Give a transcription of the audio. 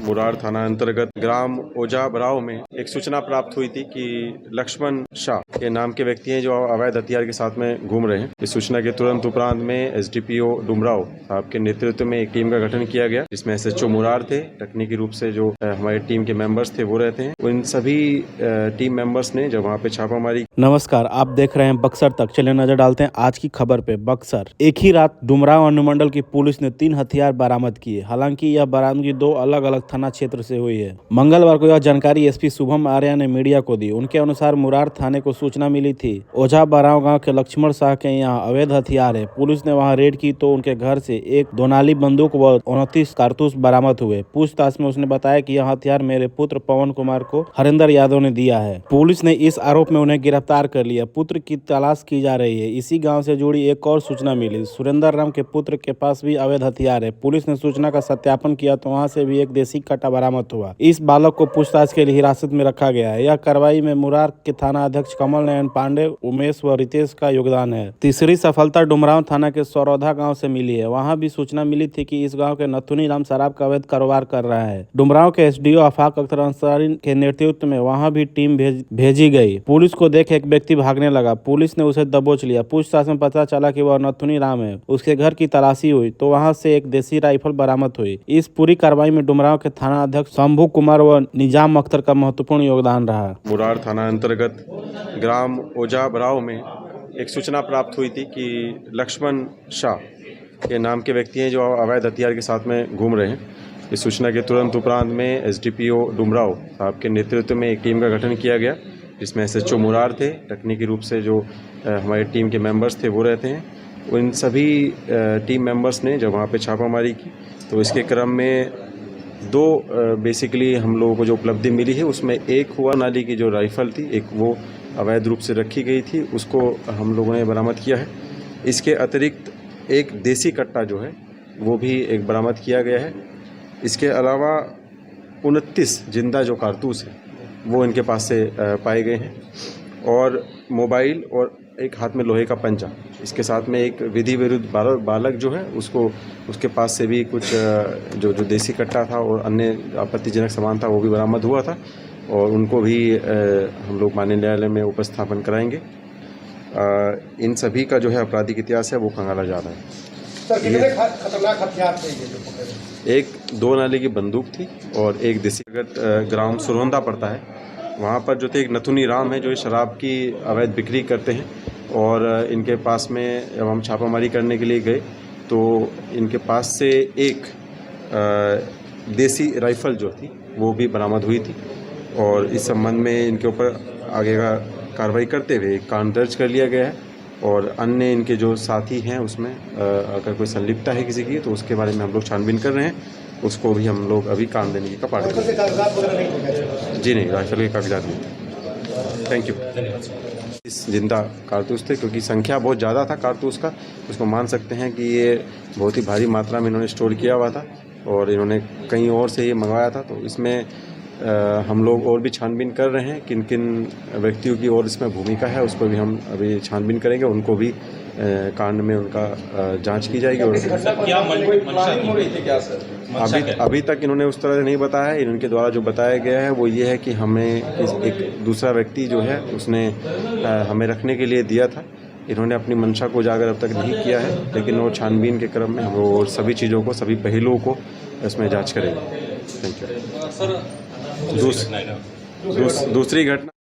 मुरार थाना अंतर्गत ग्राम ओझा बराव में एक सूचना प्राप्त हुई थी कि लक्ष्मण शाह के नाम के व्यक्ति हैं जो अवैध हथियार के साथ में घूम रहे हैं। इस सूचना के तुरंत उपरांत में एसडीपीओ डुमराव साहब के नेतृत्व में एक टीम का गठन किया गया, जिसमें एसएचओ मुरार थे, तकनीकी रूप से जो हमारे टीम के मेंबर्स थे वो रहते हैं। उन सभी टीम मेंबर्स ने जब वहाँ पे छापामारी। नमस्कार, आप देख रहे हैं बक्सर तक। चलिए नजर डालते हैं आज की खबर पे। बक्सर एक ही रात डुमराव अनुमंडल की पुलिस ने 3 हथियार बरामद किए। हालांकि यह बरामदगी 2 अलग अलग थाना क्षेत्र से हुई है। मंगलवार को यह जानकारी एसपी शुभम आर्या ने मीडिया को दी। उनके अनुसार मुरार थाने को सूचना मिली थी ओझा बराव गाँव के लक्ष्मण शाह के यहाँ अवैध हथियार है। पुलिस ने वहाँ रेड की तो उनके घर से एक 2 नाली बंदूक व 29 कारतूस बरामद हुए। पूछताछ में उसने बताया कि यह हथियार मेरे पुत्र पवन कुमार को हरिंदर यादव ने दिया है। पुलिस ने इस आरोप में उन्हें गिरफ्तार कर लिया। पुत्र की तलाश की जा रही है। इसी गांव से जुड़ी एक और सूचना मिली। सुरेंद्र राम के पुत्र के पास भी अवैध हथियार है। पुलिस ने सूचना का सत्यापन किया तो वहां से भी एक देसी कट्टा बरामद हुआ। इस बालक को पूछताछ के लिए हिरासत में रखा गया है। यह कार्रवाई में मुरार के थाना अध्यक्ष कमल नयन पांडे, उमेश व रितेश का योगदान है। तीसरी सफलता डुमराव थाना के सौरौधा गाँव से मिली है। वहाँ भी सूचना मिली थी कि इस गाँव के नथुनी राम शराब का अवैध कारोबार कर रहा है। डुमराव के एसडीओ आफाक अख्तर अंसारी के नेतृत्व में वहाँ भी टीम भेजी गई। पुलिस को देख एक व्यक्ति भागने लगा। पुलिस ने उसे दबोच लिया। पूछताछ में पता चला कि वह नथुनी राम है। उसके घर की तलाशी हुई तो वहां से एक देसी राइफल बरामद हुई। इस पूरी कार्रवाई में डुमराव के थाना अध्यक्ष शंभू कुमार व निजाम अख्तर का महत्वपूर्ण योगदान रहा। मुरार थाना अंतर्गत ग्राम ओझा बराव में एक सूचना प्राप्त हुई थी कि लक्ष्मण शाह के नाम के व्यक्ति हैं जो अवैध हथियार के साथ में घूम रहे हैं। इस सूचना के तुरंत उपरांत में एसडीपीओ डुमराव साहब के नेतृत्व में एक टीम का गठन किया गया, जिसमें एसएचओ मुरार थे, तकनीकी रूप से जो हमारे टीम के मेंबर्स थे वो रहते हैं। उन सभी टीम मेंबर्स ने जब वहाँ पे छापामारी की तो इसके क्रम में 2 बेसिकली हम लोगों को जो उपलब्धि मिली है उसमें एक हुआ नाली की जो राइफ़ल थी, एक वो अवैध रूप से रखी गई थी, उसको हम लोगों ने बरामद किया है। इसके अतिरिक्त एक देसी कट्टा जो है वो भी एक बरामद किया गया है। इसके अलावा 29 जिंदा जो कारतूस है वो इनके पास से पाए गए हैं, और मोबाइल और एक हाथ में लोहे का पंजा। इसके साथ में एक विधि विरुद्ध बालक जो है उसके पास से भी कुछ जो देसी कट्टा था और अन्य आपत्तिजनक सामान था वो भी बरामद हुआ था, और उनको भी हम लोग माननीय न्यायालय में उपस्थापन कराएंगे। इन सभी का जो है आपराधिक इतिहास है वो खंगाला जा रहा है। सर, कितने खतरनाक हथियार थे ये जो पकड़े? एक 2 नाली की बंदूक थी और एक देसी ग्राम सुरहोंदा पड़ता है, वहाँ पर जो थे एक नथुनी राम है जो शराब की अवैध बिक्री करते हैं, और इनके पास में जब हम छापामारी करने के लिए गए तो इनके पास से एक देसी राइफ़ल जो थी वो भी बरामद हुई थी, और इस संबंध में इनके ऊपर आगे का कार्रवाई करते हुए एक कांड दर्ज कर लिया गया है, और अन्य इनके जो साथी हैं उसमें अगर कोई संलिप्तता है किसी की तो उसके बारे में हम लोग छानबीन कर रहे हैं। उसको भी हम लोग अभी कान देने की कपाट कर रहे हैं। जी नहीं, राइफल के कागजात नहीं। Thank you. इस जिंदा कारतूस थे, क्योंकि संख्या बहुत ज़्यादा था कारतूस का, उसको मान सकते हैं कि ये बहुत ही भारी मात्रा में इन्होंने स्टोर किया हुआ था और इन्होंने कहीं और से ये मंगवाया था। तो इसमें हम लोग और भी छानबीन कर रहे हैं, किन किन व्यक्तियों की और इसमें भूमिका है उस पर भी हम अभी छानबीन करेंगे। उनको भी कांड में उनका जांच की जाएगी। और अभी तक इन्होंने उस तरह से नहीं बताया है। इनके द्वारा जो बताया गया है वो ये है कि हमें एक दूसरा व्यक्ति जो है उसने हमें रखने के लिए दिया था। इन्होंने अपनी मंशा को उजागर अब तक नहीं किया है, लेकिन वो छानबीन के क्रम में हम वो सभी चीज़ों को, सभी पहलुओं को इसमें जांच करेंगे। Thank you. दूसरी घटना